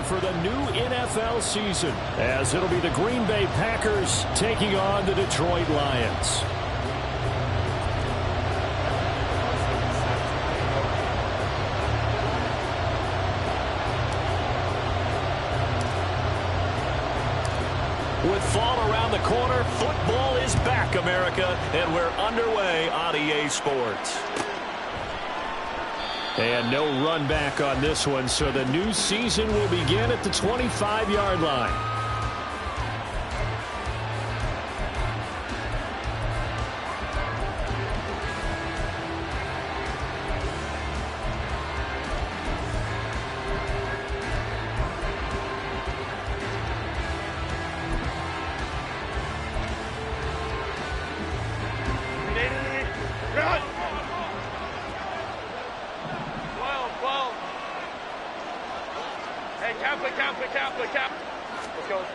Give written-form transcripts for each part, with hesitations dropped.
for the new NFL season, as it'll be the Green Bay Packers taking on the Detroit Lions. With fall around the corner, football is back, America, and we're underway on EA Sports. And no run back on this one, so the new season will begin at the 25-yard line.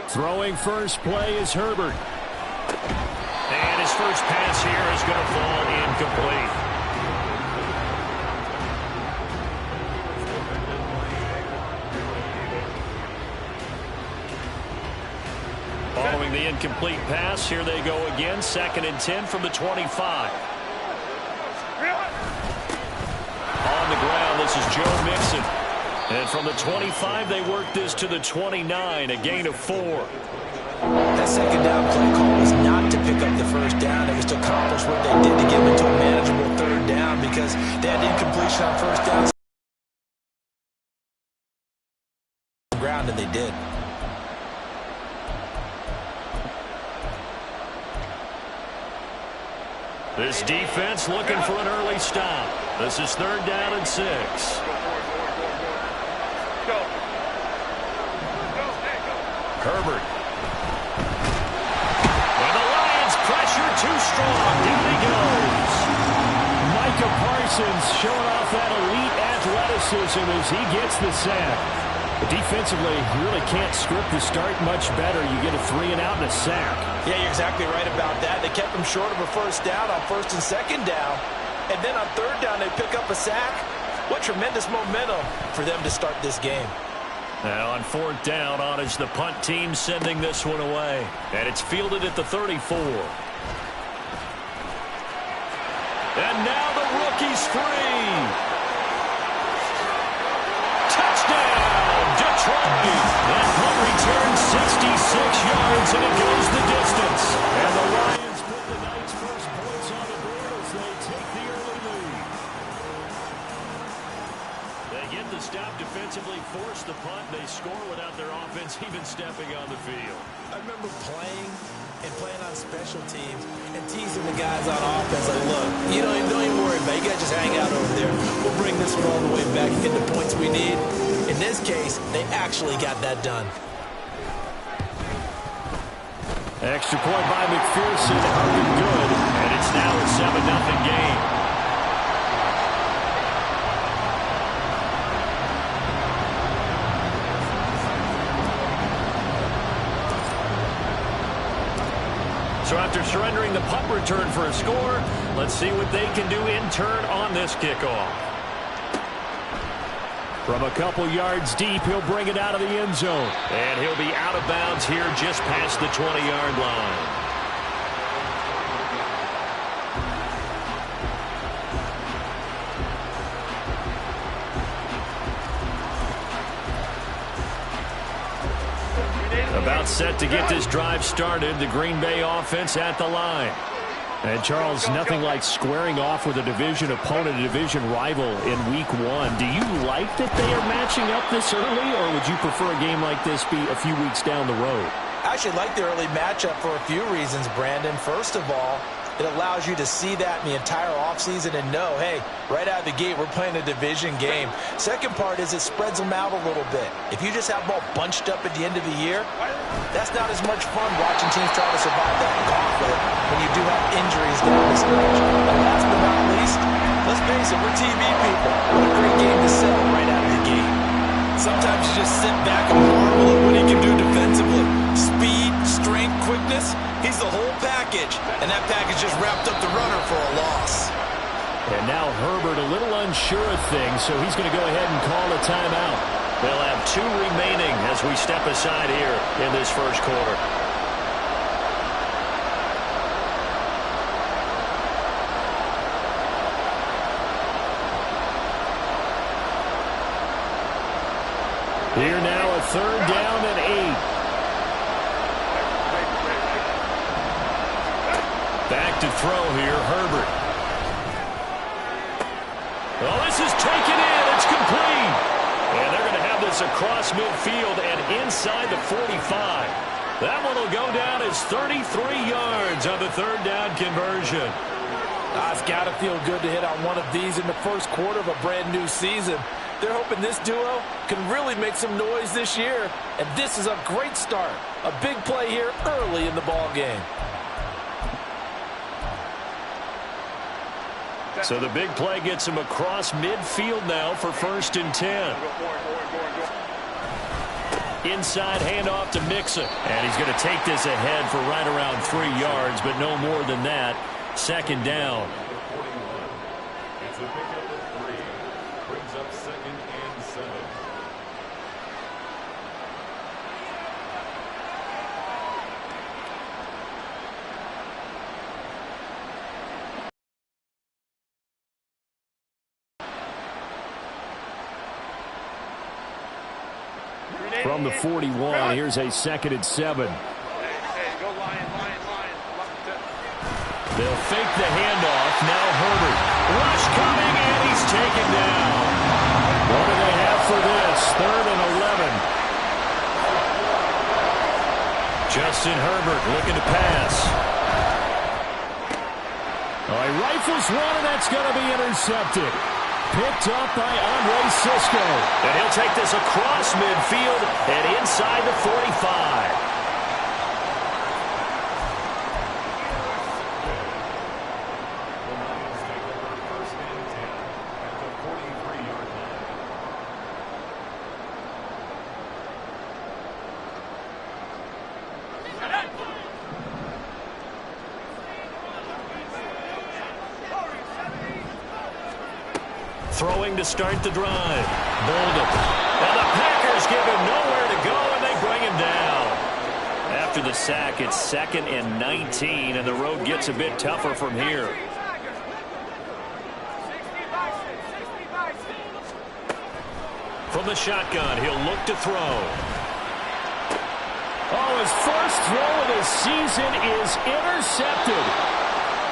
Throwing first play is Herbert. And his first pass here is going to fall incomplete. Following the incomplete pass, here they go again. 2nd and 10 from the 25. On the ground, this is Joe Mixon. And from the 25, they work this to the 29, a gain of 4. That second down play call was not to pick up the first down. It was to accomplish what they did to get into a manageable 3rd down because they had incompletion on first down. Ground, and they did. This defense looking for an early stop. This is 3rd down and 6. Herbert. And the Lions pressure too strong. Down he goes. Micah Parsons showing off that elite athleticism as he gets the sack. But defensively, you really can't script the start much better. You get a 3 and out and a sack. Yeah, you're exactly right about that. They kept him short of a first down on 1st and 2nd down. And then on 3rd down, they pick up a sack. What tremendous momentum for them to start this game. Now on 4th down, on is the punt team sending this one away. And it's fielded at the 34. And now the rookie's free. Touchdown, Detroit. That punt returns 66 yards, and it goes the distance. And the Lions put the Knights' first points on the board as they take the early lead. They get the stop defensively, force the punt. They score without their offense even stepping on the field. I remember playing on special teams and teasing the guys on offense like, look, you don't even worry about it. You guys just hang out over there. We'll bring this one all the way back and get the points we need. In this case, they actually got that done. Extra point by McPherson, up and good, and it's now a 7-0 game. So after surrendering the punt return for a score, let's see what they can do in turn on this kickoff. From a couple yards deep, he'll bring it out of the end zone. And he'll be out of bounds here just past the 20-yard line. About set to get this drive started, the Green Bay offense at the line. And, Charles, nothing like squaring off with a division opponent, a division rival in Week 1. Do you like that they are matching up this early, or would you prefer a game like this be a few weeks down the road? I actually like the early matchup for a few reasons, Brandon. First of all, it allows you to see that in the entire offseason and know, hey, right out of the gate, we're playing a division game. Second part is it spreads them out a little bit. If you just have them all bunched up at the end of the year, that's not as much fun watching teams try to survive that gauntlet when you do have injuries down the stretch. And last but not least, let's face it, we're TV people. What a great game to sell right out of the gate. Sometimes you just sit back and marvel at what he can do defensively. Speed, strength, quickness, he's the whole package. And that package just wrapped up the runner for a loss. And now Herbert a little unsure of things, so he's going to go ahead and call a timeout. They'll have 2 remaining as we step aside here in this first quarter. Here now a 3rd down and 8. Back to throw here, Herbert. Oh, this is taken in. It's complete. And they're going to have this across midfield and inside the 45. That one will go down as 33 yards on the 3rd down conversion. It's got to feel good to hit on one of these in the first quarter of a brand new season. They're hoping this duo can really make some noise this year. And this is a great start. A big play here early in the ball game. So the big play gets him across midfield now for 1st and 10. Inside handoff to Mixon. And he's going to take this ahead for right around 3 yards, but no more than that. 2nd down. It's a pickup of 3. Brings up 2nd and 7. From the 41, here's a 2nd and 7. They'll fake the handoff. Now Herbert. Rush coming, and he's taken down. What do they have for this? 3rd and 11. Justin Herbert looking to pass. Oh, he rifles one, and that's going to be intercepted. Picked up by Andre Sisco. And he'll take this across midfield and inside the 45. Throwing to start the drive. Bolden. And the Packers give him nowhere to go, and they bring him down. After the sack, it's 2nd and 19, and the road gets a bit tougher from here. From the shotgun, he'll look to throw. Oh, his first throw of the season is intercepted.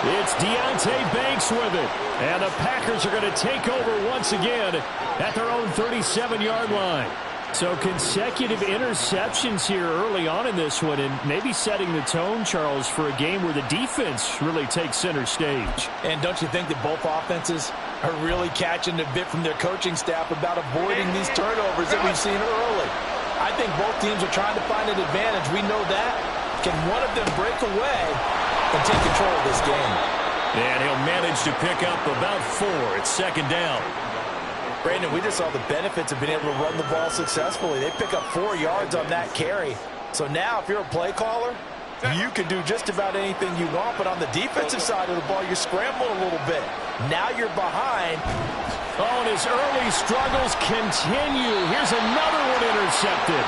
It's Deonte Banks with it. And the Packers are going to take over once again at their own 37-yard line. So consecutive interceptions here early on in this one, and maybe setting the tone, Charles, for a game where the defense really takes center stage. And don't you think that both offenses are really catching a bit from their coaching staff about avoiding these turnovers that we've seen early? I think both teams are trying to find an advantage. We know that. Can one of them break away and take control of this game? And he'll manage to pick up about 4. It's 2nd down. Brandon, we just saw the benefits of being able to run the ball successfully. They pick up 4 yards on that carry. So now if you're a play caller, you can do just about anything you want. But on the defensive side of the ball, you're scrambling a little bit. Now you're behind. Oh, and his early struggles continue. Here's another one intercepted.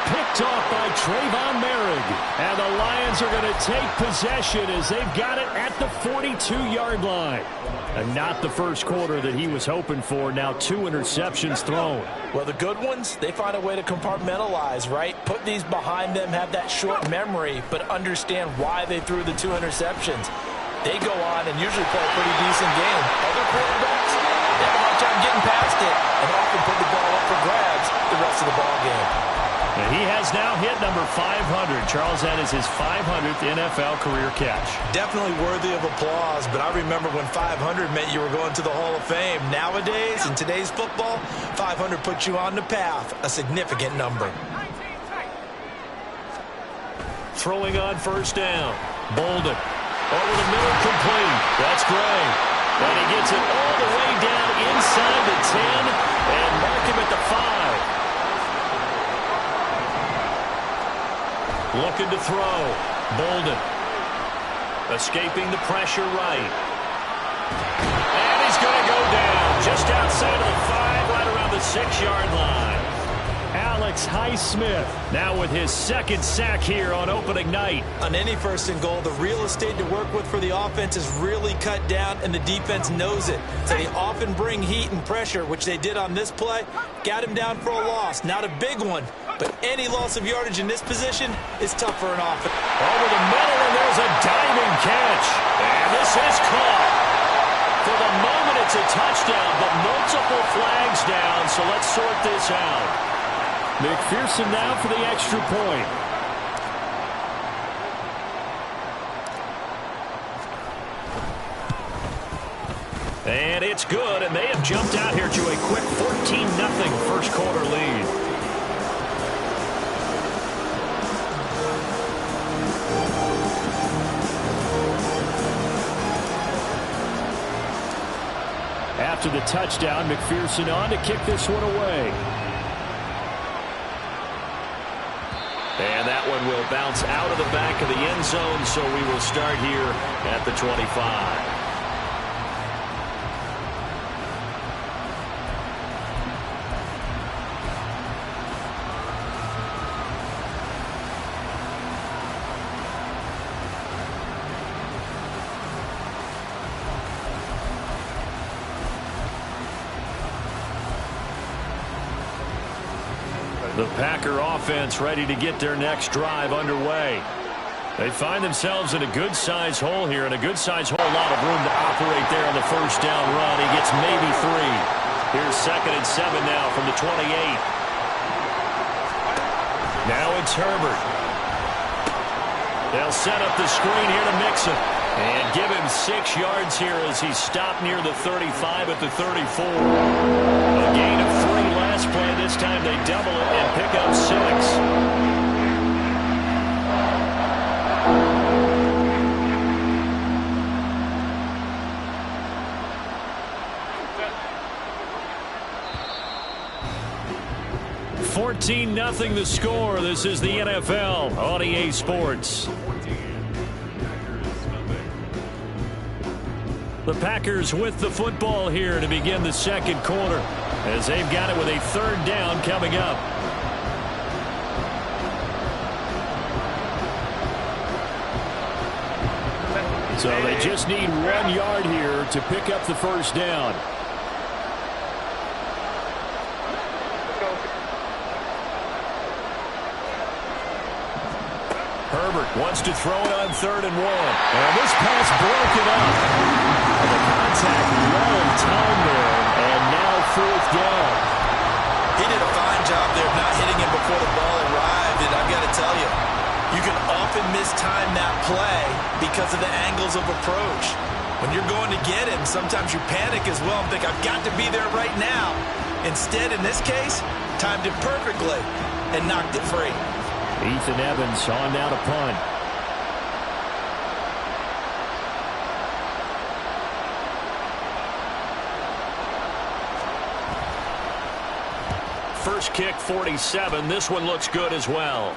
Picked off by Trayvon Merrick. And the Lions are going to take possession as they've got it at the 42-yard line. And not the first quarter that he was hoping for. Now 2 interceptions thrown. Well, the good ones, they find a way to compartmentalize, right? Put these behind them, have that short memory, but understand why they threw the 2 interceptions. They go on and usually play a pretty decent game. Other quarterbacks, they have a hard time getting past it and often put the ball up for grabs the rest of the ball game. And he has now hit number 500. Charles, that is his 500th NFL career catch. Definitely worthy of applause, but I remember when 500 meant you were going to the Hall of Fame. Nowadays, in today's football, 500 puts you on the path, a significant number. Throwing on 1st down. Bolden. Over the middle, complete. That's Gray. And he gets it all the way down inside the 10 and mark him at the 5. Looking to throw. Bolden. Escaping the pressure right. And he's going to go down just outside of the 5, right around the 6-yard line. Alex Highsmith now with his second sack here on opening night. On any first and goal, the real estate to work with for the offense is really cut down, and the defense knows it. So they often bring heat and pressure, which they did on this play. Got him down for a loss. Not a big one, but any loss of yardage in this position is tough for an offense. Over the middle, and there's a diving catch. And this is caught. For the moment, it's a touchdown, but multiple flags down, so let's sort this out. McPherson now for the extra point. And it's good, and they have jumped out here to a quick 14-0 first quarter lead. After the touchdown, McPherson on to kick this one away. And that one will bounce out of the back of the end zone, so we will start here at the 25. The Packer offense ready to get their next drive underway. They find themselves in a good-sized hole here, and a good-sized hole, a lot of room to operate there on the first down run. He gets maybe 3. Here's 2nd and 7 now from the 28. Now it's Herbert. They'll set up the screen here to Mixon and give him 6 yards here as he stopped near the 35 at the 34. A gain of 3 last play. This time they double it and pick up 6. Nothing the score. This is the NFL on EA Sports. The Packers with the football here to begin the second quarter, as they've got it with a 3rd down coming up. So they just need 1 yard here to pick up the first down. Herbert wants to throw it on 3rd and 1. And this pass broken up. And the contact well in time there. And now 4th down. He did a fine job there of not hitting him before the ball arrived. And I've got to tell you, you can often mistime that play because of the angles of approach. When you're going to get him, sometimes you panic as well and think, I've got to be there right now. Instead, in this case, timed it perfectly and knocked it free. Ethan Evans on now to punt. First kick, 47. This one looks good as well.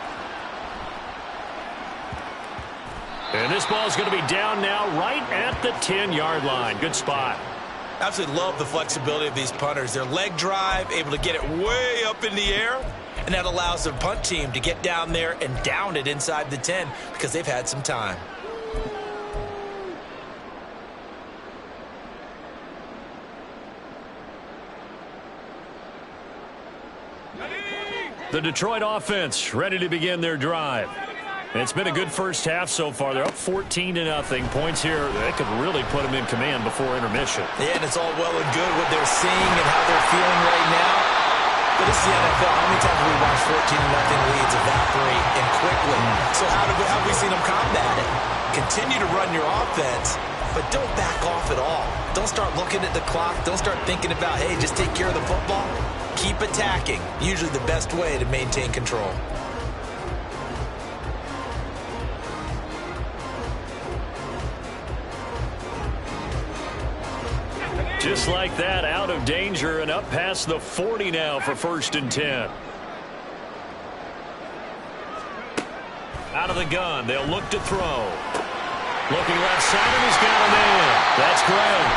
And this ball is going to be down now right at the 10-yard line. Good spot. Absolutely love the flexibility of these punters. Their leg drive, able to get it way up in the air. And that allows the punt team to get down there and down it inside the 10 because they've had some time. The Detroit offense ready to begin their drive. It's been a good first half so far. They're up 14-0. Points here, they could really put them in command before intermission. Yeah, and it's all well and good what they're seeing and how they're feeling right now. But this is the NFL. How many times have we watched 14-0 leads evaporate and quickly? So how have we seen them combat it? Continue to run your offense, but don't back off at all. Don't start looking at the clock. Don't start thinking about, hey, just take care of the football. Keep attacking. Usually the best way to maintain control. Just like that, out of danger and up past the 40 now for 1st and 10. Out of the gun, they'll look to throw. Looking left side, and he's got him in. That's great.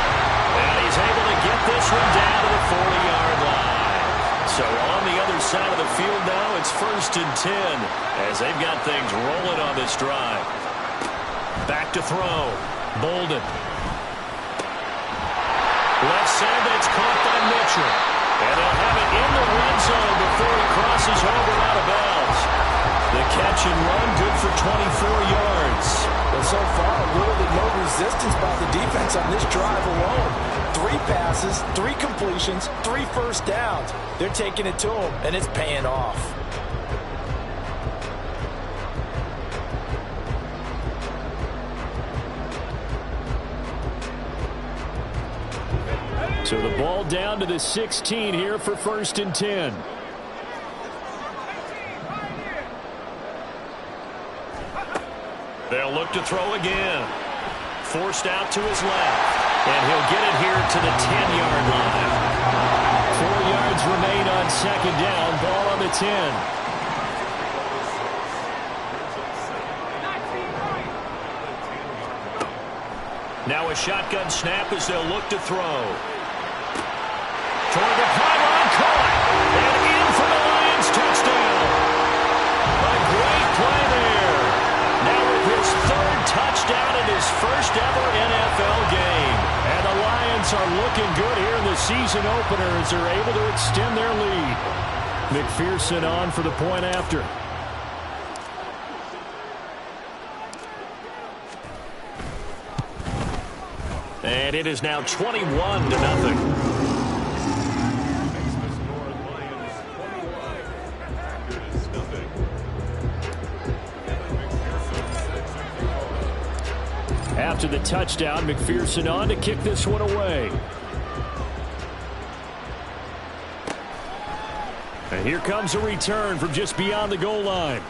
And he's able to get this one down to the 40-yard line. So on the other side of the field now, it's 1st and 10 as they've got things rolling on this drive. Back to throw. Bolden. Left side, that's caught by Mitchell. And they'll have it in the red zone before he crosses over out of bounds. The catch and run, good for 24 yards. And so far, literally no resistance by the defense on this drive alone. 3 passes, 3 completions, 3 first downs. They're taking it to him, and it's paying off. So the ball down to the 16 here for 1st and 10. They'll look to throw again. Forced out to his left. And he'll get it here to the 10-yard line. 4 yards remain on 2nd down. Ball on the 10. Now a shotgun snap as they'll look to throw. Toward the pylon, caught. And in for the Lions, touchdown. A great play there. Now with his 3rd touchdown in his 1st ever NFL game. And the Lions are looking good here in the season opener as they're able to extend their lead. McPherson on for the point after. And it is now 21-0. After the touchdown, McPherson on to kick this one away. And here comes a return from just beyond the goal line.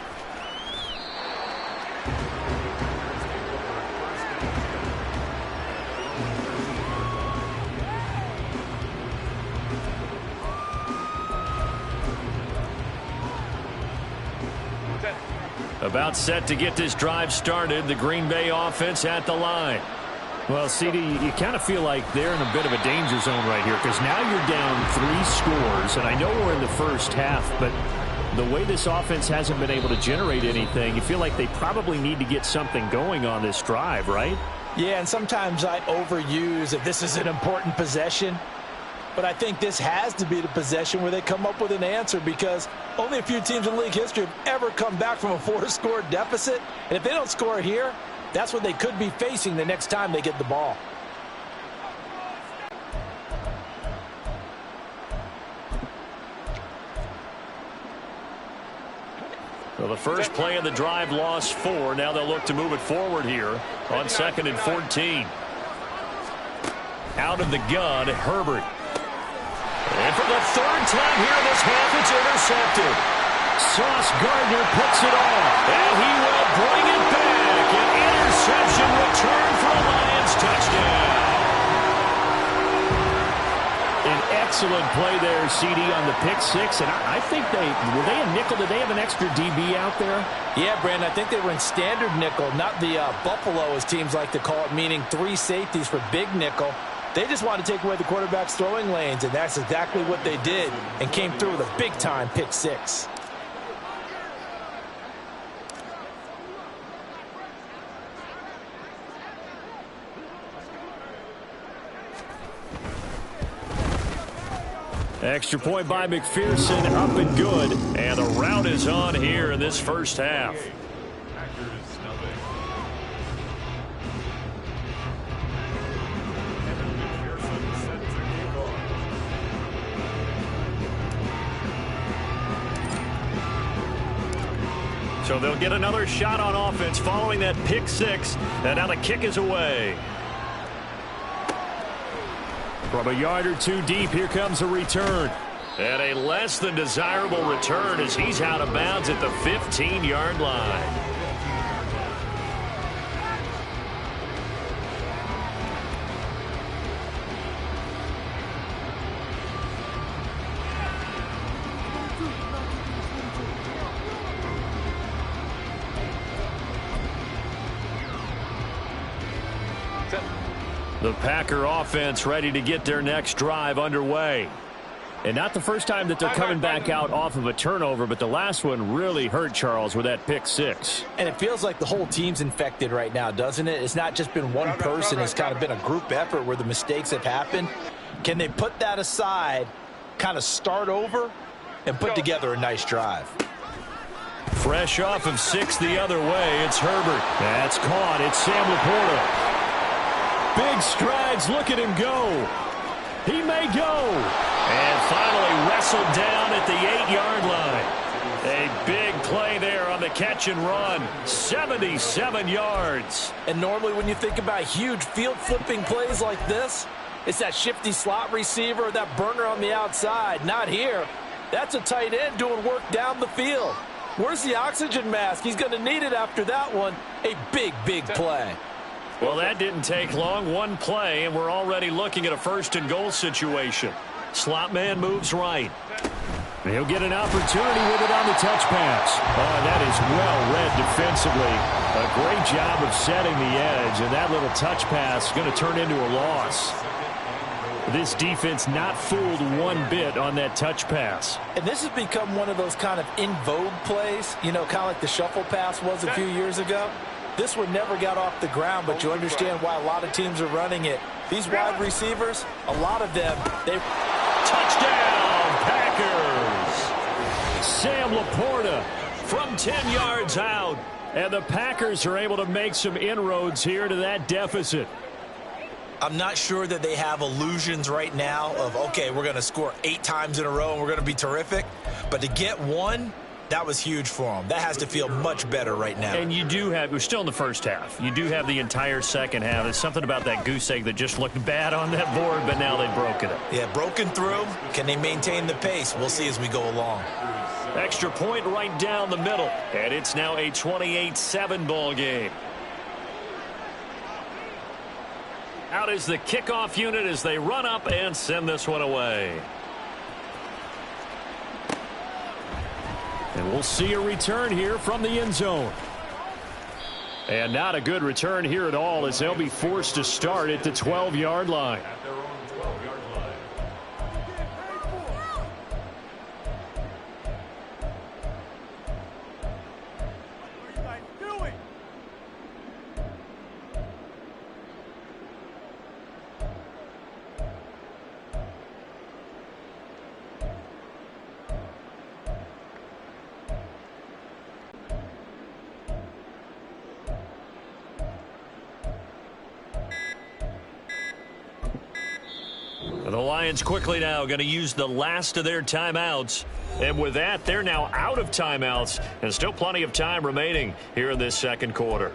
About set to get this drive started. The Green Bay offense at the line. Well, CD, you kind of feel like they're in a bit of a danger zone right here because now you're down 3 scores, and I know we're in the first half, but the way this offense hasn't been able to generate anything, you feel like they probably need to get something going on this drive, right? Yeah, and sometimes I overuse if this is an important possession. But I think this has to be the possession where they come up with an answer because only a few teams in league history have ever come back from a 4-score deficit. And if they don't score here, that's what they could be facing the next time they get the ball. Well, the first play of the drive lost 4. Now they'll look to move it forward here on 2nd and 14. Out of the gun, Herbert. And for the 3rd time here this half, it's intercepted. Sauce Gardner picks it off. And he will bring it back. An interception return for a Lions touchdown. An excellent play there, CD, on the pick 6. And I think were they a nickel? Did they have an extra DB out there? Yeah, Brandon, I think they were in standard nickel, not the Buffalo, as teams like to call it, meaning 3 safeties for big nickel. They just want to take away the quarterback's throwing lanes, and that's exactly what they did and came through with a big-time pick 6. Extra point by McPherson, up and good. And the route is on here in this first half. So they'll get another shot on offense following that pick 6. And now the kick is away. From a yard or 2 deep, here comes a return. And a less than desirable return as he's out of bounds at the 15-yard line. The Packer offense ready to get their next drive underway. And not the first time that they're coming back out off of a turnover, but the last one really hurt Charles with that pick six. And it feels like the whole team's infected right now, doesn't it? It's not just been one person. It's kind of been a group effort where the mistakes have happened. Can they put that aside, kind of start over, and put together a nice drive? Fresh off of 6 the other way, it's Herbert. That's caught. It's Sam Laporta. Big strides. Look at him go. He may go. And finally wrestled down at the 8-yard line. A big play there on the catch and run. 77 yards. And normally when you think about huge field flipping plays like this, it's that shifty slot receiver, that burner on the outside. Not here. That's a tight end doing work down the field. Where's the oxygen mask? He's going to need it after that one. A big, big play. Well, that didn't take long. One play, and we're already looking at a first-and-goal situation. Slot man moves right. He'll get an opportunity with it on the touch pass. Oh, that is well read defensively. A great job of setting the edge, and that little touch pass is going to turn into a loss. This defense not fooled one bit on that touch pass. And this has become one of those kind of in vogue plays, you know, kind of like the shuffle pass was a few years ago. This one never got off the ground, but you understand why a lot of teams are running it. These wide receivers, a lot of them, they... Touchdown, Packers! Sam Laporta from 10 yards out. And the Packers are able to make some inroads here to that deficit. I'm not sure that they have illusions right now of, okay, we're going to score 8 times in a row and we're going to be terrific. But to get one, that was huge for them. That has to feel much better right now. And you do have, we're still in the first half. You do have the entire second half. There's something about that goose egg that just looked bad on that board, but now they've broken it. Yeah, broken through. Can they maintain the pace? We'll see as we go along. Extra point right down the middle. And it's now a 28-7 ball game. Out is the kickoff unit as they run up and send this one away. And we'll see a return here from the end zone. And not a good return here at all as they'll be forced to start at the 12-yard line. At their own 12-yard line. What are you guys doing? The Lions quickly now going to use the last of their timeouts. And with that, they're now out of timeouts. And still plenty of time remaining here in this second quarter.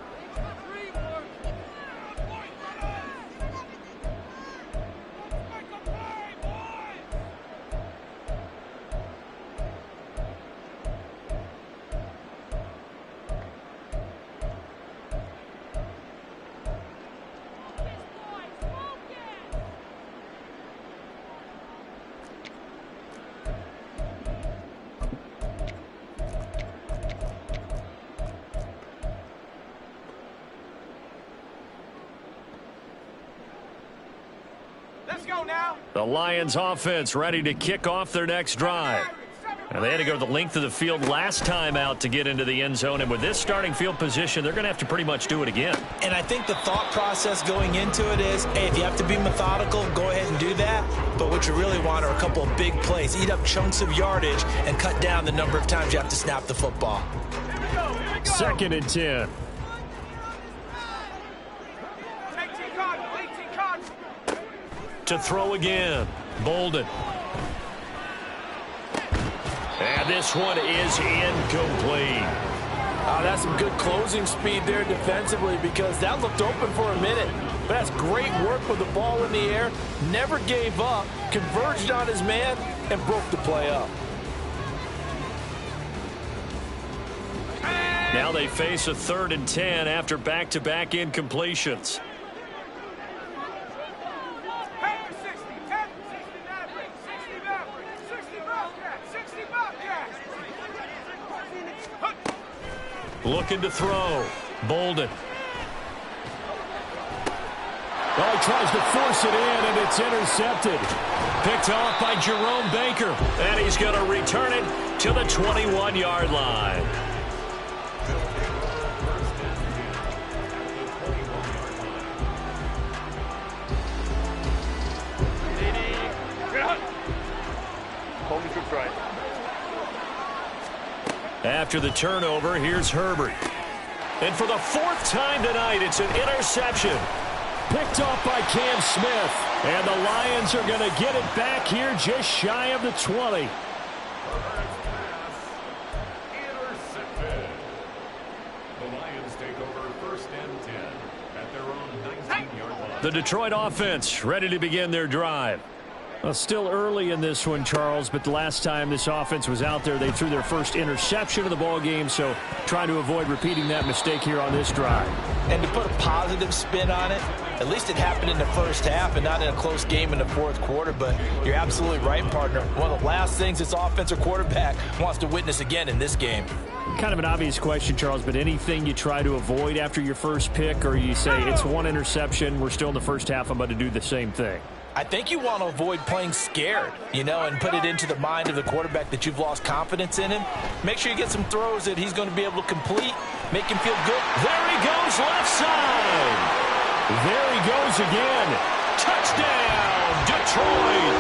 The Lions offense ready to kick off their next drive. And they had to go the length of the field last time out to get into the end zone. And with this starting field position, they're going to have to pretty much do it again. And I think the thought process going into it is, hey, if you have to be methodical, go ahead and do that. But what you really want are a couple of big plays. Eat up chunks of yardage and cut down the number of times you have to snap the football. Second and 10. To throw again. Bolden. And this one is incomplete. That's some good closing speed there defensively because that looked open for a minute. But that's great work with the ball in the air. Never gave up. Converged on his man and broke the play up. Now they face a 3rd and 10 after back-to-back incompletions. Looking to throw. Bolden. Well, he tries to force it in, and it's intercepted. Picked off by Jerome Baker. And he's going to return it to the 21-yard line. After the turnover, here's Herbert. And for the fourth time tonight, it's an interception. Picked off by Cam Smith. And the Lions are going to get it back here just shy of the 20. Intercepted. The Lions take over 1st and 10 at their own 19-yard line. The Detroit offense ready to begin their drive. Well, still early in this one, Charles, but the last time this offense was out there, they threw their first interception of the ball game, so trying to avoid repeating that mistake here on this drive. And to put a positive spin on it, at least it happened in the first half and not in a close game in the fourth quarter, but you're absolutely right, partner. One of the last things this offensive quarterback wants to witness again in this game. Kind of an obvious question, Charles, but anything you try to avoid after your first pick, or you say it's one interception, we're still in the first half, I'm about to do the same thing? I think you want to avoid playing scared, and put it into the mind of the quarterback that you've lost confidence in him. Make sure you get some throws that he's going to be able to complete, make him feel good. There he goes, left side. There he goes again. Touchdown, Detroit.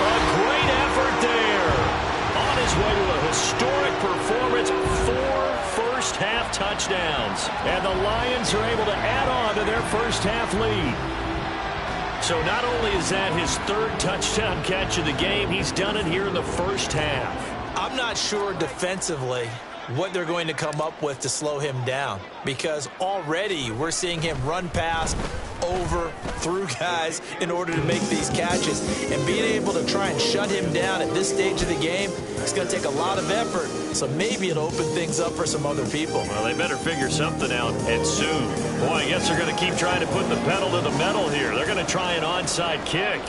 A great effort there. On his way to a historic performance, 4 first-half touchdowns. And the Lions are able to add on to their first-half lead. So not only is that his 3rd touchdown catch of the game, he's done it here in the first half. I'm not sure defensively what they're going to come up with to slow him down, because already we're seeing him run past, over, through guys in order to make these catches. And being able to try and shut him down at this stage of the game, it's going to take a lot of effort. So maybe it'll open things up for some other people. Well, they better figure something out, and soon. Boy, I guess they're going to keep trying to put the pedal to the metal here. They're going to try an onside kick.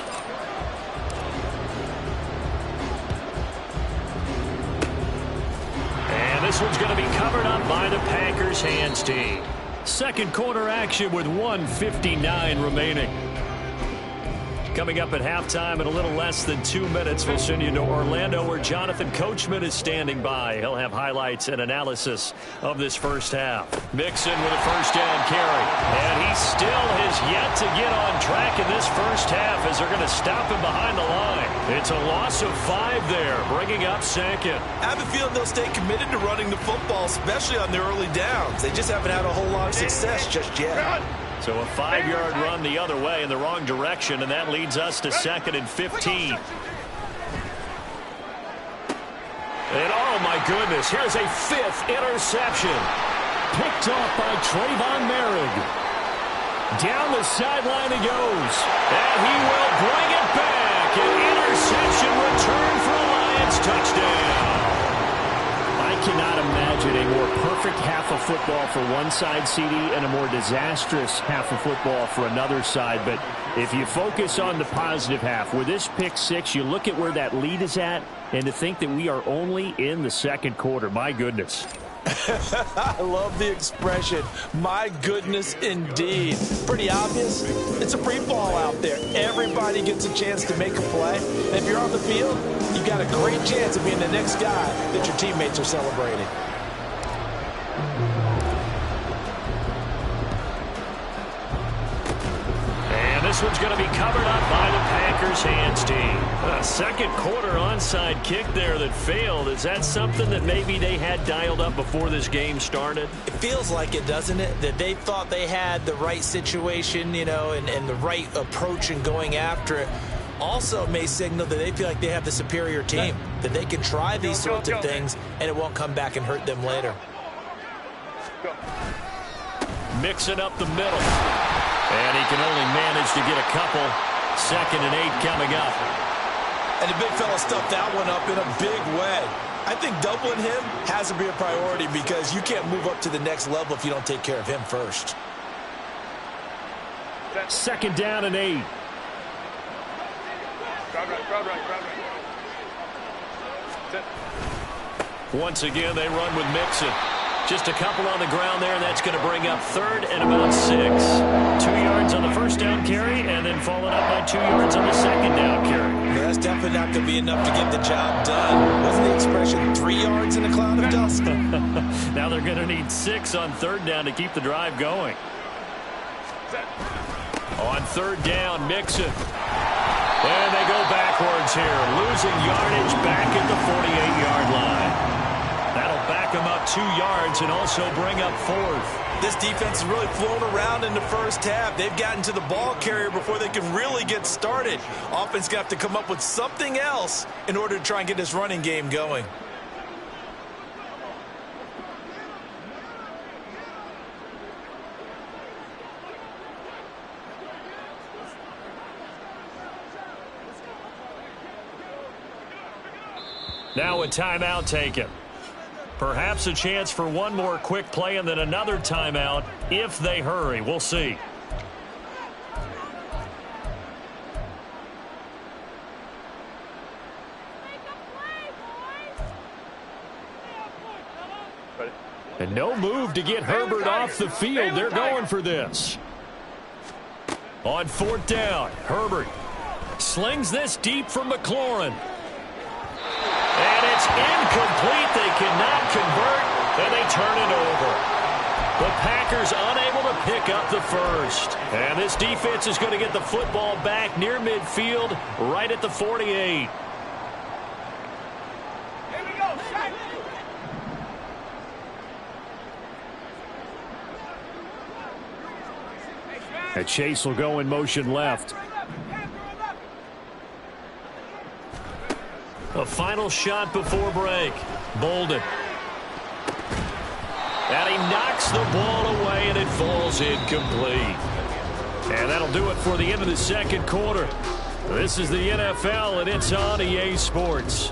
And this one's going to be covered up by the Packers hands team. Second quarter action with 1:59 remaining. Coming up at halftime in a little less than 2 minutes, we'll send you to Orlando where Jonathan Coachman is standing by. He'll have highlights and analysis of this first half. Mixon with a first down carry. And he still has yet to get on track in this first half as they're going to stop him behind the line. It's a loss of 5 there, bringing up second. I have a feeling they'll stay committed to running the football, especially on their early downs. They just haven't had a whole lot of success just yet. So a 5-yard run the other way in the wrong direction, and that leads us to 2nd and 15. And oh my goodness, here's a 5th interception. Picked off by Trayvon Merrick. Down the sideline he goes. And he will bring it back. An interception return for a Lions touchdown. I cannot imagine a more perfect half of football for one side, CD, and a more disastrous half of football for another side. But if you focus on the positive half, with this pick 6, you look at where that lead is at, and to think that we are only in the second quarter. My goodness. I love the expression, my goodness indeed. Pretty obvious. It's a free fall out there. Everybody gets a chance to make a play. And if you're on the field, you've got a great chance of being the next guy that your teammates are celebrating. This one's going to be covered up by the Packers hands team. A second quarter onside kick there that failed. Is that something that maybe they had dialed up before this game started? It feels like it, doesn't it? That they thought they had the right situation, and the right approach in going after it. Also may signal that they feel like they have the superior team, that they can try these sorts of things and it won't come back and hurt them later. Mixing up the middle. And he can only manage to get a couple. 2nd and 8 coming up. And the big fella stuffed that one up in a big way. I think doubling him has to be a priority because you can't move up to the next level if you don't take care of him first. 2nd down and 8. Once again, they run with Mixon. Just a couple on the ground there, and that's going to bring up third and about 6. 2 yards on the first down carry, and then followed up by 2 yards on the second down carry. That's definitely not going to be enough to get the job done. Wasn't the expression 3 yards in a cloud of dust? Now they're going to need 6 on third down to keep the drive going. On third down, Mixon. And they go backwards here, losing yardage back at the 48-yard line. That'll back them up 2 yards and also bring up fourth. This defense has really flown around in the first half. They've gotten to the ball carrier before they can really get started. Offense got to come up with something else in order to try and get this running game going. Now a timeout taken. Perhaps a chance for one more quick play and then another timeout if they hurry. We'll see. And no move to get Herbert off the field. They're going for this. On fourth down, Herbert slings this deep from McLaurin. And it's incomplete. They cannot convert, and they turn it over. The Packers unable to pick up the first. And this defense is going to get the football back near midfield, right at the 48. Here we go, Shaq. And Chase will go in motion left. A final shot before break. Bolden. And he knocks the ball away, and it falls incomplete. And that'll do it for the end of the second quarter. This is the NFL, and it's on EA Sports.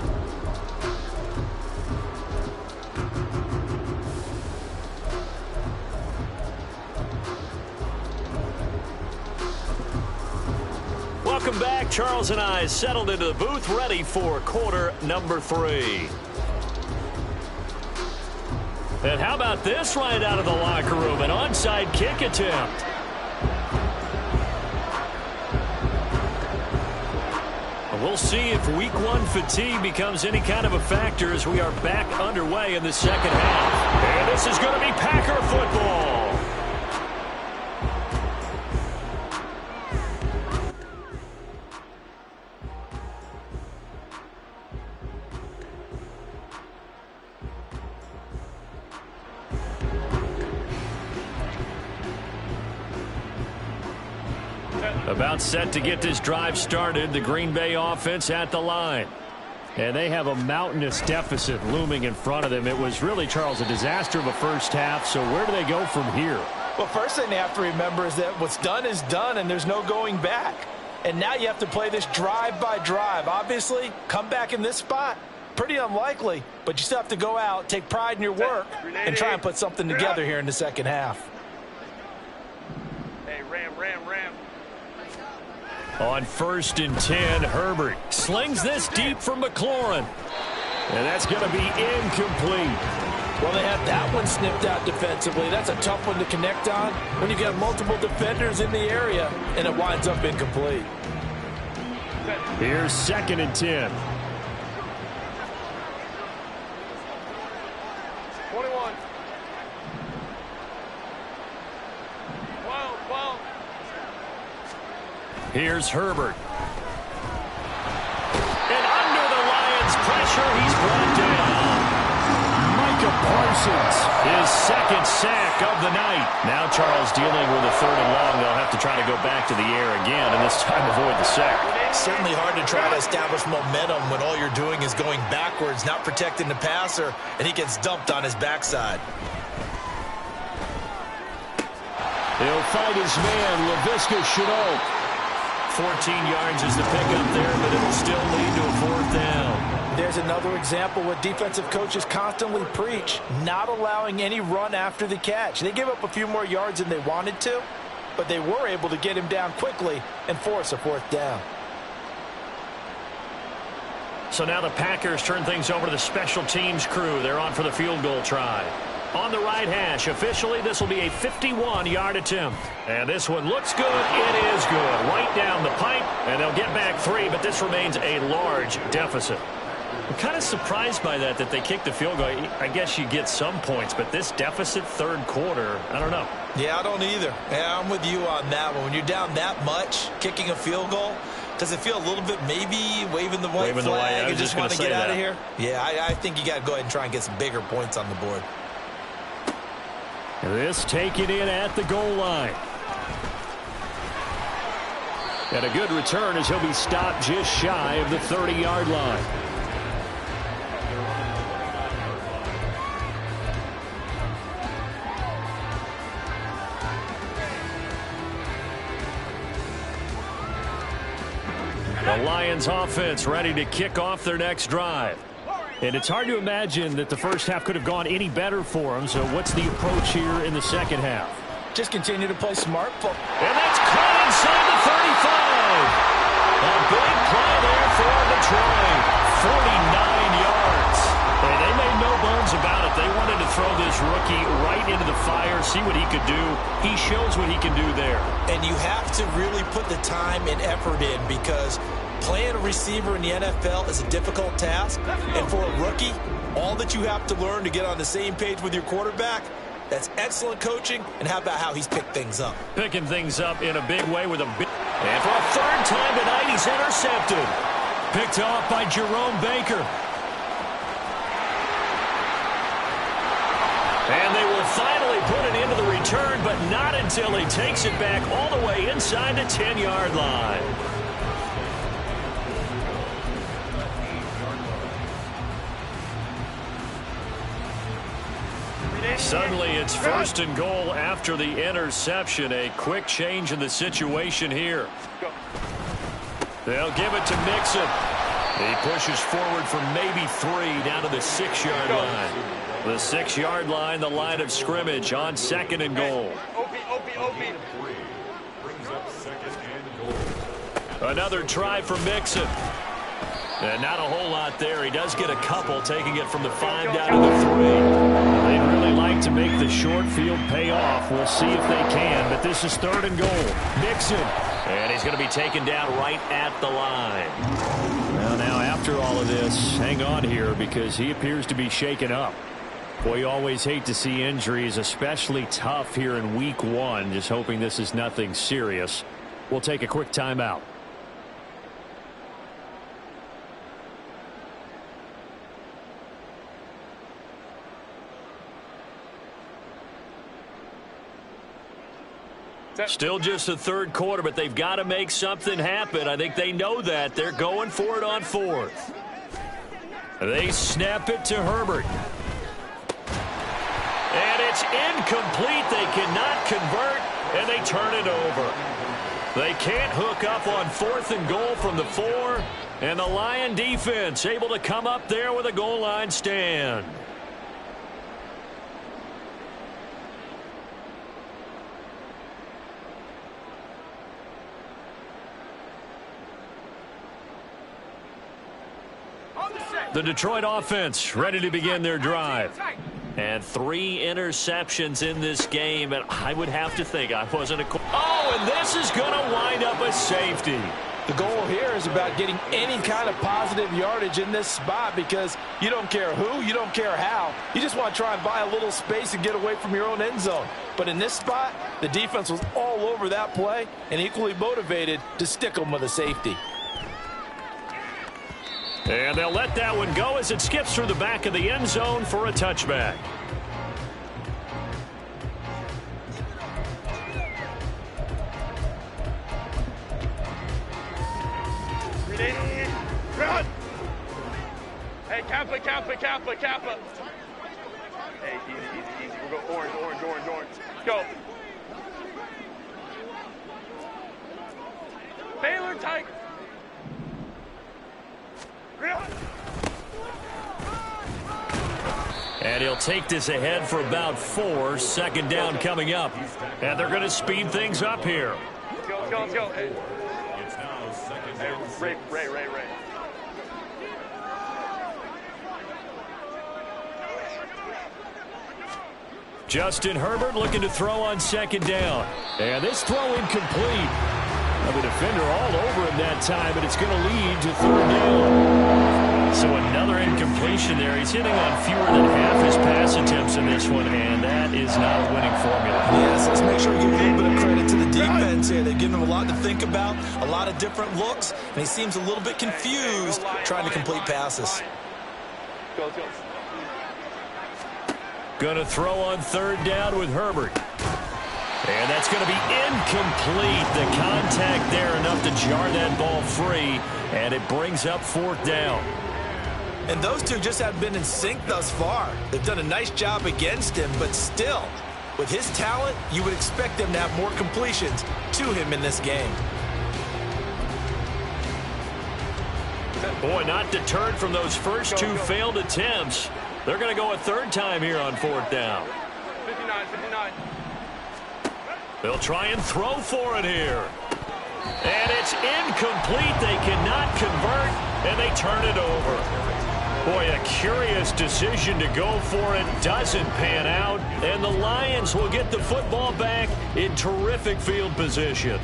Welcome back. Charles and I settled into the booth, ready for quarter number 3. And how about this right out of the locker room? An onside kick attempt. We'll see if week 1 fatigue becomes any kind of a factor as we are back underway in the second half. And this is going to be Packer football. About set to get this drive started. The Green Bay offense at the line. And they have a mountainous deficit looming in front of them. It was really, Charles, a disaster of a first half. So where do they go from here? Well, first thing they have to remember is that what's done is done, and there's no going back. And now you have to play this drive by drive. Obviously, come back in this spot. Pretty unlikely, but you still have to go out, take pride in your work, and try and put something together here in the second half. Hey, Ram. On 1st and 10, Herbert slings this deep from McLaurin. And that's going to be incomplete. Well, they had that one snipped out defensively. That's a tough one to connect on when you've got multiple defenders in the area, and it winds up incomplete. Here's 2nd and 10. 21. 12. Here's Herbert. And under the Lions' pressure, he's brought down. Micah Parsons, his 2nd sack of the night. Now Charles dealing with a 3rd and long. They'll have to try to go back to the air again, and this time avoid the sack. Certainly hard to try to establish momentum when all you're doing is going backwards, not protecting the passer, and he gets dumped on his backside. He'll fight his man, Laviska Shenault. 14 yards is the pickup there, but it'll still lead to a 4th down. There's another example what defensive coaches constantly preach, not allowing any run after the catch. They gave up a few more yards than they wanted to, but they were able to get him down quickly and force a 4th down. So now the Packers turn things over to the special teams crew. They're on for the field goal try. on the right hash. Officially, this will be a 51-yard attempt. And this one looks good. It is good. Right down the pipe, and they'll get back 3, but this remains a large deficit. I'm kind of surprised by that they kicked the field goal. I guess you get some points, but this deficit third quarter, I don't know. Yeah, I don't either. Yeah, I'm with you on that one. When you're down that much, kicking a field goal, does it feel a little bit maybe waving the white flag and just want to get out of here? Yeah, I think you got to go ahead and try and get some bigger points on the board. This taken in at the goal line. And a good return as he'll be stopped just shy of the 30-yard line. The Lions offense ready to kick off their next drive. And it's hard to imagine that the first half could have gone any better for them. So what's the approach here in the second half? Just continue to play smart. And that's caught inside the 35. A big play there for Detroit. 49 yards. And they made no bones about it. They wanted to throw this rookie right into the fire, see what he could do. He shows what he can do there. And you have to really put the time and effort in, because playing a receiver in the NFL is a difficult task. And for a rookie, all that you have to learn to get on the same page with your quarterback, that's excellent coaching. And how about how he's picked things up? Picking things up in a big way with a big... And for a third time tonight, he's intercepted. Picked off by Jerome Baker. And they will finally put it into the return, but not until he takes it back all the way inside the 10-yard line. Suddenly, it's first and goal after the interception. A quick change in the situation here. They'll give it to Mixon. He pushes forward for maybe 3 down to the 6-yard line. The 6-yard line, the line of scrimmage on second and goal. Another try for Mixon. And not a whole lot there. He does get a couple, taking it from the 5 down to the 3. They'd really like to make the short field pay off. We'll see if they can, but this is third and goal. Mixon. And he's going to be taken down right at the line. Well, now after all of this, hang on here, because he appears to be shaken up. Boy, you always hate to see injuries, especially tough here in week 1. Just hoping this is nothing serious. We'll take a quick timeout. Still just the third quarter, but they've got to make something happen. I think they know that. They're going for it on 4th. They snap it to Herbert. And it's incomplete. They cannot convert, and they turn it over. They can't hook up on 4th and goal from the 4, and the Lion defense able to come up there with a goal line stand. The Detroit offense ready to begin their drive. And 3 interceptions in this game, and I would have to think I wasn't a... Oh, and this is going to wind up a safety. The goal here is about getting any kind of positive yardage in this spot, because you don't care who, you don't care how. You just want to try and buy a little space and get away from your own end zone. But in this spot, the defense was all over that play and equally motivated to stick them with a safety. And they'll let that one go as it skips through the back of the end zone for a touchback. Run! Hey, Kappa. Hey, easy. We'll go orange. Go. Baylor Tiger. And he'll take this ahead for about 4. Second down coming up. And they're going to speed things up here. Let's go. Hey. Ray. Justin Herbert looking to throw on second down. And this throw incomplete. The defender all over him that time, but it's going to lead to third down. So another incompletion there. He's hitting on fewer than half his pass attempts in this one, and that is not a winning formula. Yes, let's make sure we give a little bit of credit to the defense here. They're giving him a lot to think about, a lot of different looks, and he seems a little bit confused trying to complete passes. Go. Going to throw on third down with Herbert. And that's going to be incomplete. The contact there enough to jar that ball free, and it brings up fourth down. And those two just haven't been in sync thus far. They've done a nice job against him, but still, with his talent, you would expect them to have more completions to him in this game. Boy, not deterred from those first two failed attempts. They're going to go a third time here on fourth down. 59. They'll try and throw for it here. And it's incomplete. They cannot convert, and they turn it over. Boy, a curious decision to go for it. Doesn't pan out, and the Lions will get the football back in terrific field position.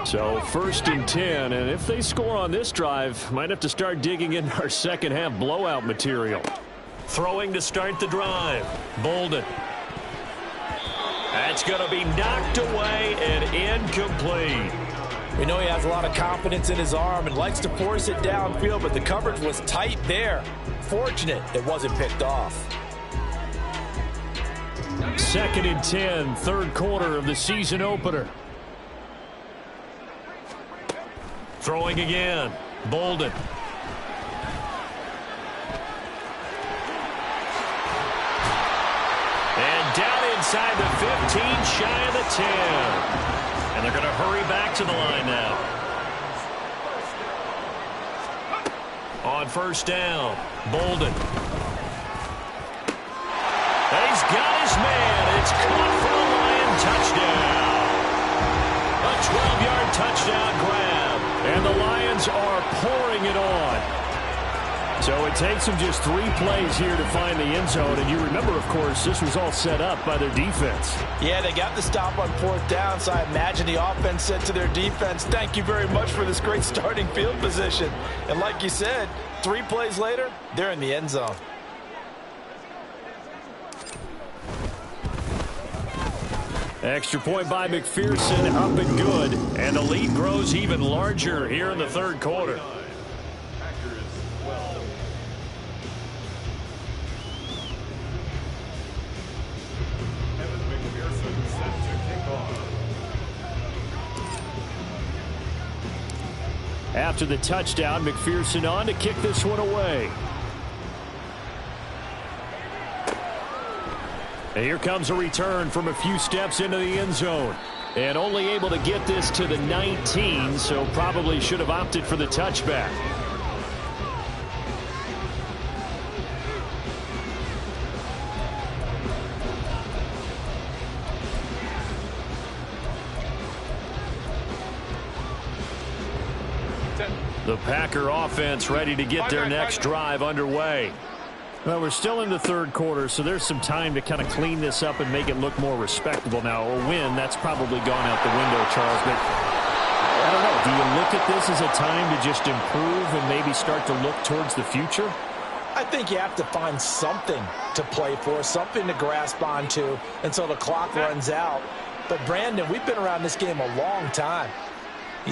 So first and 10, and if they score on this drive, might have to start digging in our second half blowout material. Throwing to start the drive. Bolden. That's going to be knocked away and incomplete. We know he has a lot of confidence in his arm and likes to force it downfield, but the coverage was tight there. Fortunate it wasn't picked off. Second and 10, third quarter of the season opener. Throwing again. Bolden. And down inside the 15, shy of the 10. And they're going to hurry back to the line now. On first down, Bolden. He's got his man. It's caught for a Lion touchdown. A 12-yard touchdown grab. And the Lions are pouring it on. So it takes them just 3 plays here to find the end zone. And you remember, of course, this was all set up by their defense. Yeah, they got the stop on fourth down, so I imagine the offense said to their defense, thank you very much for this great starting field position. And like you said, 3 plays later, they're in the end zone. Extra point by McPherson, up and good. And the lead grows even larger here in the third quarter. After the touchdown, McPherson on to kick this one away. And here comes a return from a few steps into the end zone. And only able to get this to the 19, so probably should have opted for the touchback. The Packer offense ready to get their next drive underway. Well, we're still in the third quarter, so there's some time to kind of clean this up and make it look more respectable now. A win, that's probably gone out the window, Charles. But I don't know. Do you look at this as a time to just improve and maybe start to look towards the future? I think you have to find something to play for, something to grasp onto until the clock runs out. But, Brandon, we've been around this game a long time.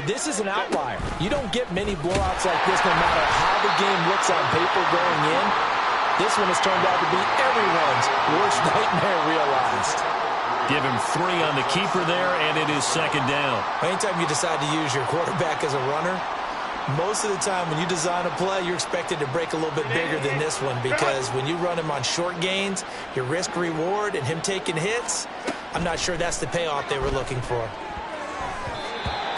This is an outlier. You don't get many blowouts like this no matter how the game looks on paper going in. This one has turned out to be everyone's worst nightmare realized. Give him 3 on the keeper there, and it is second down. Anytime you decide to use your quarterback as a runner, most of the time when you design a play, you're expected to break a little bit bigger than this one, because when you run him on short gains, your risk-reward and him taking hits, I'm not sure that's the payoff they were looking for.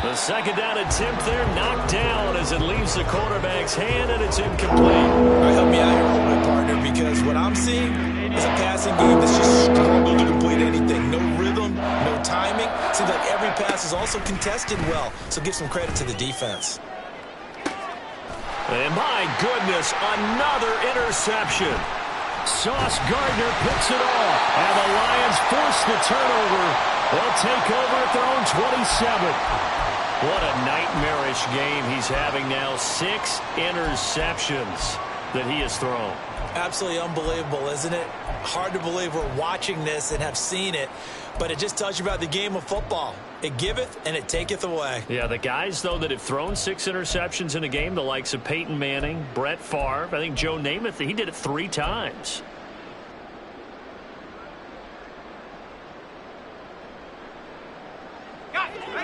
The second down attempt there knocked down as it leaves the quarterback's hand, and it's incomplete. All right, help me out here, my partner, because what I'm seeing is a passing game that's just struggled to complete anything. No rhythm, no timing. Seems like every pass is also contested well, so give some credit to the defense. And my goodness, another interception. Sauce Gardner picks it off. And the Lions force the turnover. They'll take over at their own 27. What a nightmarish game he's having now. 6 interceptions that he has thrown. Absolutely unbelievable, isn't it? Hard to believe we're watching this and have seen it, but it just tells you about the game of football. It giveth and it taketh away. Yeah, the guys, though, that have thrown 6 interceptions in a game, the likes of Peyton Manning, Brett Favre, I think Joe Namath, he did it 3 times.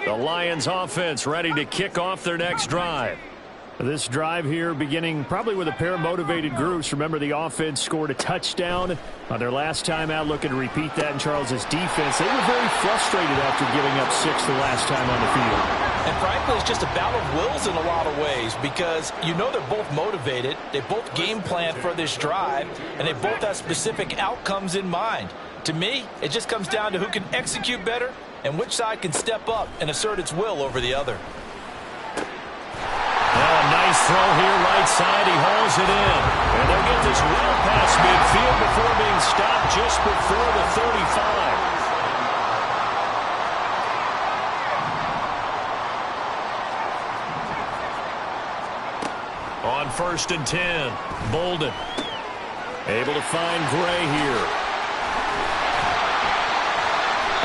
The Lions offense ready to kick off their next drive. This drive here beginning probably with a pair of motivated groups. Remember, the offense scored a touchdown on their last time out, looking to repeat that in Charles's defense. They were very frustrated after giving up 6 the last time on the field. And frankly, it's just a battle of wills in a lot of ways because you know they're both motivated. They both game plan for this drive, and they both have specific outcomes in mind. To me, it just comes down to who can execute better and which side can step up and assert its will over the other. Oh, nice throw here, right side. He hauls it in. And they'll get this well past midfield before being stopped just before the 35. On 1st and 10, Bolden able to find Gray here.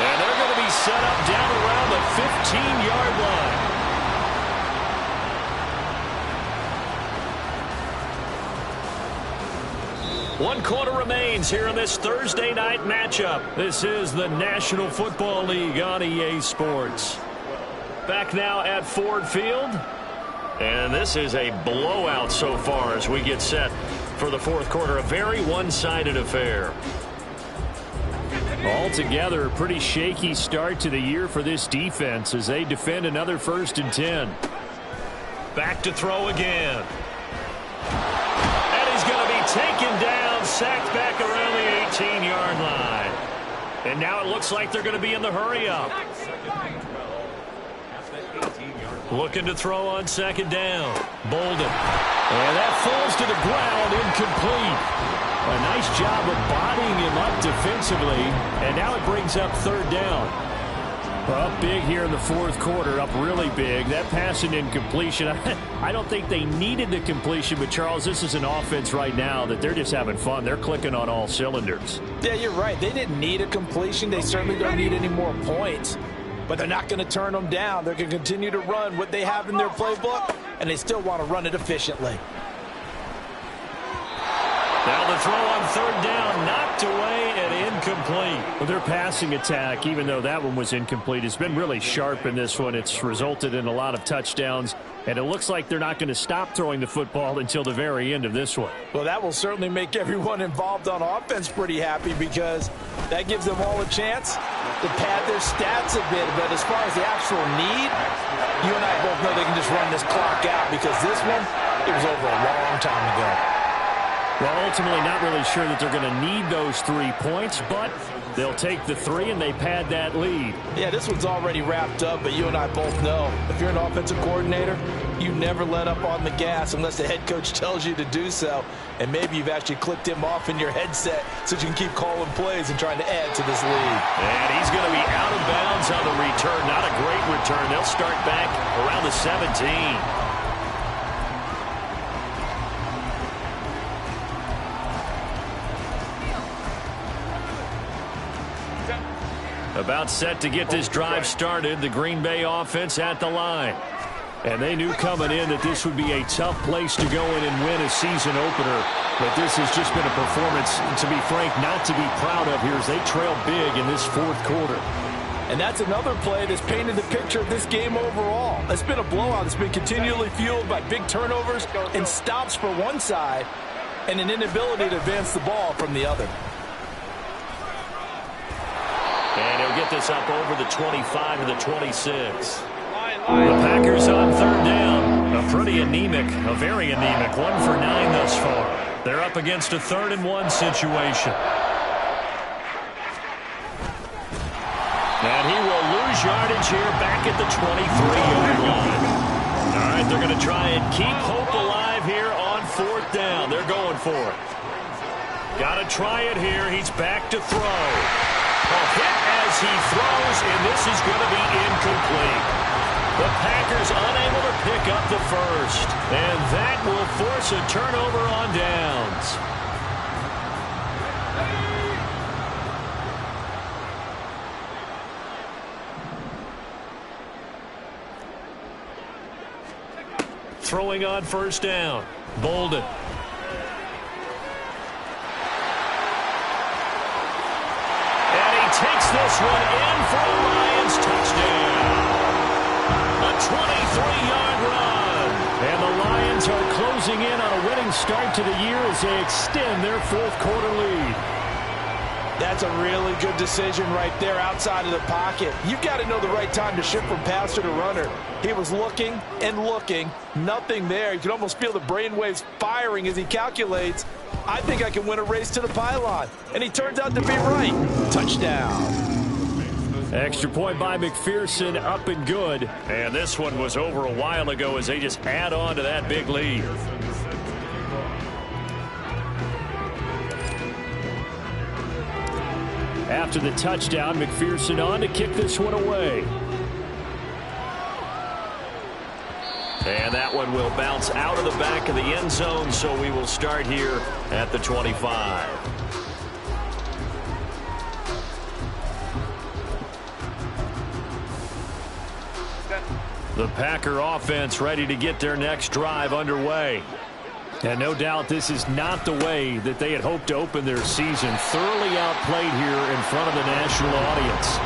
And they're going to be set up down around the 15-yard line. One quarter remains here in this Thursday night matchup. This is the National Football League on EA Sports. Back now at Ford Field. And this is a blowout so far as we get set for the 4th quarter. A very one-sided affair. Altogether, a pretty shaky start to the year for this defense as they defend another 1st and 10. Back to throw again. And he's going to be taken down, sacked back around the 18-yard line. And now it looks like they're going to be in the hurry-up. Looking to throw on 2nd down. Bolden. And that falls to the ground, incomplete. A nice job of bodying him up defensively, and now it brings up 3rd down. Up big here in the 4th quarter, up really big. That pass and incompletion, I don't think they needed the completion, but Charles, this is an offense right now that they're just having fun. They're clicking on all cylinders. Yeah, you're right. They didn't need a completion. They certainly don't need any more points, but they're not going to turn them down. They're going to continue to run what they have in their playbook, and they still want to run it efficiently. Now the throw on 3rd down, knocked away and incomplete. Well, their passing attack, even though that one was incomplete, has been really sharp in this one. It's resulted in a lot of touchdowns, and it looks like they're not going to stop throwing the football until the very end of this one. Well, that will certainly make everyone involved on offense pretty happy because that gives them all a chance to pad their stats a bit. But as far as the actual need, you and I both know they can just run this clock out because this one, it was over a long time ago. Well, ultimately not really sure that they're going to need those 3 points, but they'll take the 3 and they pad that lead. Yeah, this one's already wrapped up, but you and I both know if you're an offensive coordinator, you never let up on the gas unless the head coach tells you to do so. And maybe you've actually clicked him off in your headset so you can keep calling plays and trying to add to this lead. And he's going to be out of bounds on the return. Not a great return. They'll start back around the 17. About set to get this drive started, the Green Bay offense at the line. And they knew coming in that this would be a tough place to go in and win a season opener. But this has just been a performance, to be frank, not to be proud of here as they trail big in this 4th quarter. And that's another play that's painted the picture of this game overall. It's been a blowout. It's been continually fueled by big turnovers and stops for one side and an inability to advance the ball from the other. And he'll get this up over the 25 to the 26. The Packers on 3rd down. A pretty anemic, a very anemic 1 for 9 thus far. They're up against a 3rd and 1 situation. And he will lose yardage here back at the 23-yard line. All right, they're going to try and keep hope alive here 4th down. They're going for it. Got to try it here. He's back to throw. A hit as he throws, and this is going to be incomplete. The Packers unable to pick up the first, and that will force a turnover on downs. Throwing on 1st down. Bolden. And he takes this one in for a Lions touchdown. A 23-yard run. And the Lions are closing in on a winning start to the year as they extend their 4th quarter lead. That's a really good decision right there outside of the pocket. You've got to know the right time to shift from passer to runner. He was looking and looking. Nothing there. You can almost feel the brainwaves firing as he calculates, I think I can win a race to the pylon. And he turns out to be right. Touchdown. Extra point by McPherson, up and good. And this one was over a while ago as they just add on to that big lead. After the touchdown, McPherson on to kick this one away. And that one will bounce out of the back of the end zone, so we will start here at the 25. The Packer offense ready to get their next drive underway. And no doubt this is not the way that they had hoped to open their season. Thoroughly outplayed here in front of the national audience.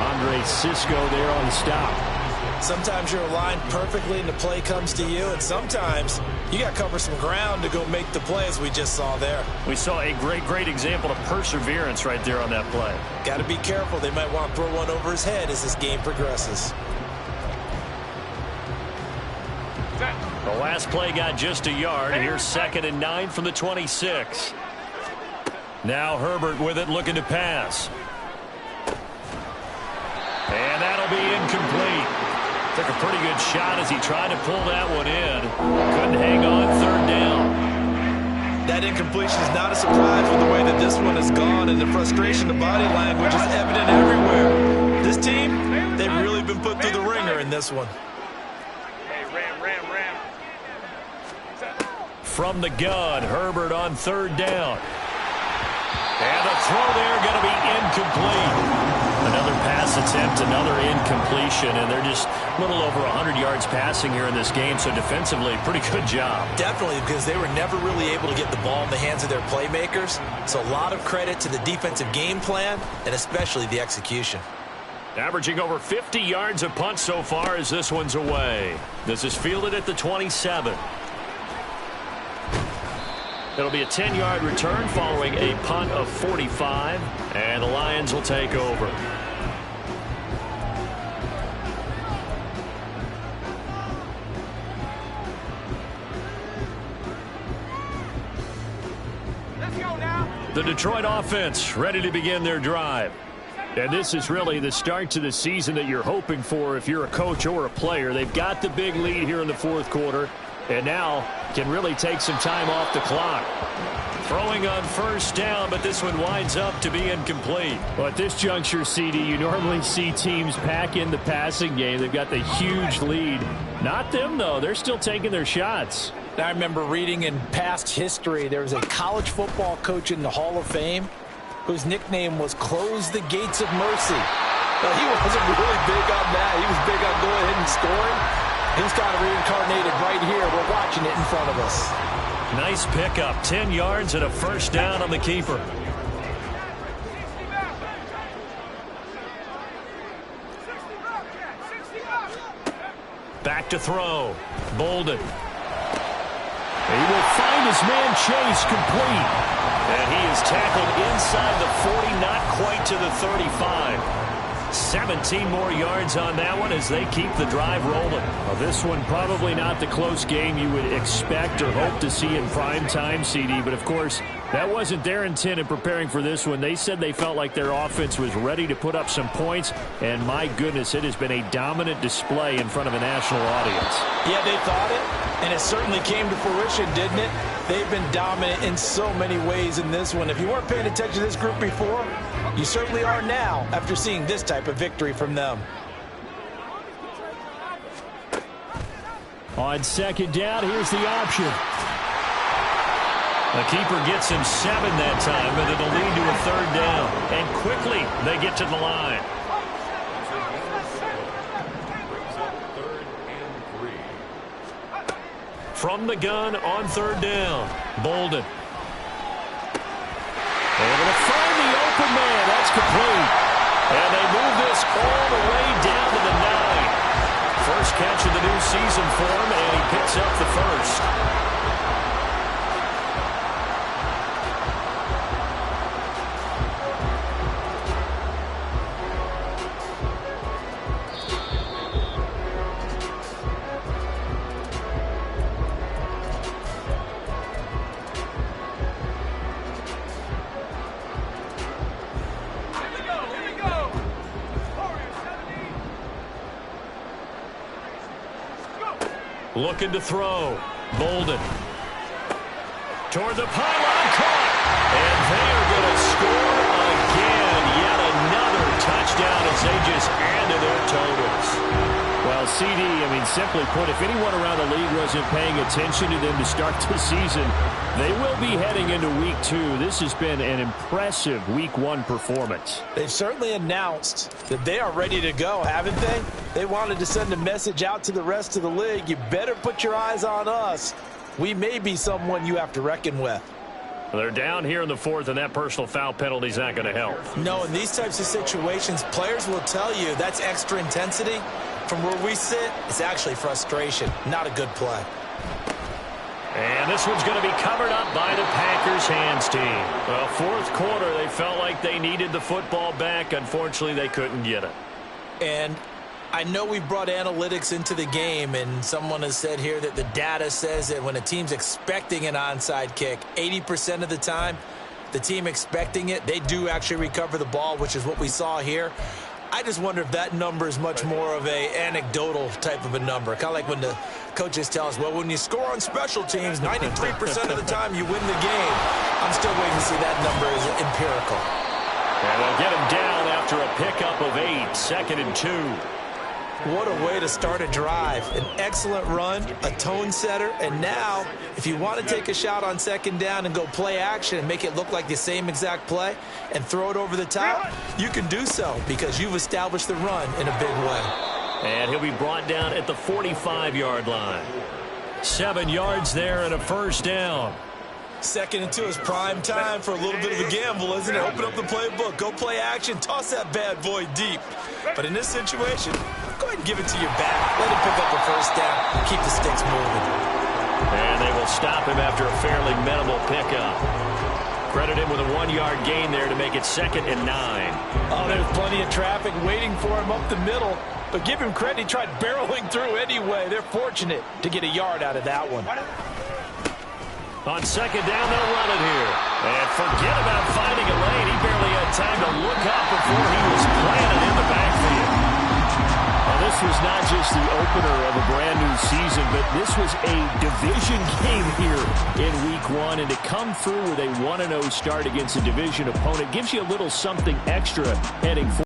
Andre Cisco there on the stop. Sometimes you're aligned perfectly and the play comes to you, and sometimes you got to cover some ground to go make the play, as we just saw there. We saw a great example of perseverance right there on that play. Got to be careful. They might want to throw one over his head as this game progresses. The last play got just a yard. Here's 2nd and 9 from the 26. Now Herbert with it, looking to pass. And that'll be incomplete. Took a pretty good shot as he tried to pull that one in. Couldn't hang on 3rd down. That incompletion is not a surprise with the way that this one has gone, and the frustration, the body language is evident everywhere. This team, they've really been put through the ringer in this one. From the gun, Herbert on 3rd down. And the throw there going to be incomplete. Another pass attempt, another incompletion, and they're just a little over 100 yards passing here in this game, so defensively, pretty good job. Definitely, because they were never really able to get the ball in the hands of their playmakers, so a lot of credit to the defensive game plan and especially the execution. Averaging over 50 yards a punt so far as this one's away. This is fielded at the 27. It'll be a 10-yard return following a punt of 45, and the Lions will take over. Let's go now. The Detroit offense ready to begin their drive. And this is really the start to the season that you're hoping for if you're a coach or a player. They've got the big lead here in the 4th quarter, and now can really take some time off the clock. Throwing on 1st down, but this one winds up to be incomplete. Well, at this juncture, CD, you normally see teams pack in the passing game. They've got the huge lead. Not them, though. They're still taking their shots. I remember reading in past history, there was a college football coach in the Hall of Fame whose nickname was Close the Gates of Mercy. But he wasn't really big on that. He was big on going ahead and scoring. He's kind of reincarnated right here. We're watching it in front of us. Nice pickup. 10 yards and a 1st down on the keeper. Back to throw. Bolden. He will find his man Chase complete. And he is tackled inside the 40, not quite to the 35. 17 more yards on that one as they keep the drive rolling. Well, this one probably not the close game you would expect or hope to see in prime time, CD. But, of course, that wasn't their intent in preparing for this one. They said they felt like their offense was ready to put up some points. And, my goodness, it has been a dominant display in front of a national audience. Yeah, they thought it, and it certainly came to fruition, didn't it? They've been dominant in so many ways in this one. If you weren't paying attention to this group before, you certainly are now after seeing this type of victory from them. On second down, here's the option. The keeper gets him 7 that time, but it'll lead to a third down. And quickly, they get to the line. From the gun on third down, Bolden. Able to find the open man. That's complete. And they move this all the way down to the 9. First catch of the new season for him, and he picks up the first. Looking to throw. Bolden. Toward the pylon, caught. And they are going to score again. Yet another touchdown as they just add to their totals. Well, CD, simply put, if anyone around the league wasn't paying attention to them to start the season, they will be heading into Week 2. This has been an impressive Week 1 performance. They've certainly announced that they are ready to go, haven't they? They wanted to send a message out to the rest of the league. You better put your eyes on us. We may be someone you have to reckon with. They're down here in the 4th, and that personal foul penalty is not going to help. No, in these types of situations, players will tell you that's extra intensity. From where we sit, it's actually frustration, not a good play. And this one's going to be covered up by the Packers hands team. Well, 4th quarter, they felt like they needed the football back. Unfortunately, they couldn't get it. And I know we brought analytics into the game, and someone has said here that the data says that when a team's expecting an onside kick, 80% of the time, the team expecting it, they do actually recover the ball, which is what we saw here. I just wonder if that number is much more of a anecdotal type of a number. Kind of like when the coaches tell us, well, when you score on special teams, 93% of the time you win the game. I'm still waiting to see that number is empirical. And they'll get him down after a pickup of 8, 2nd and 2. What a way to start a drive. An excellent run, a tone setter, and now if you want to take a shot on 2nd down and go play action and make it look like the same exact play and throw it over the top, you can do so because you've established the run in a big way. And he'll be brought down at the 45-yard line. 7 yards there and a first down. 2nd and 2 is prime time for a little bit of a gamble, isn't it? Open up the playbook, go play action, toss that bad boy deep. But in this situation, go ahead and give it to your back. Let him pick up a first down. Keep the sticks moving. And they will stop him after a fairly minimal pickup. Credit him with a 1-yard gain there to make it 2nd and 9. Oh, there's plenty of traffic waiting for him up the middle. But give him credit, he tried barreling through anyway. They're fortunate to get a yard out of that one. On 2nd down, they'll run it here. And forget about finding a lane. He barely had time to look up before he was planted in the backfield. Now, this was not just the opener of a brand-new season, but this was a division game here in Week 1. And to come through with a 1-0 start against a division opponent gives you a little something extra heading forward.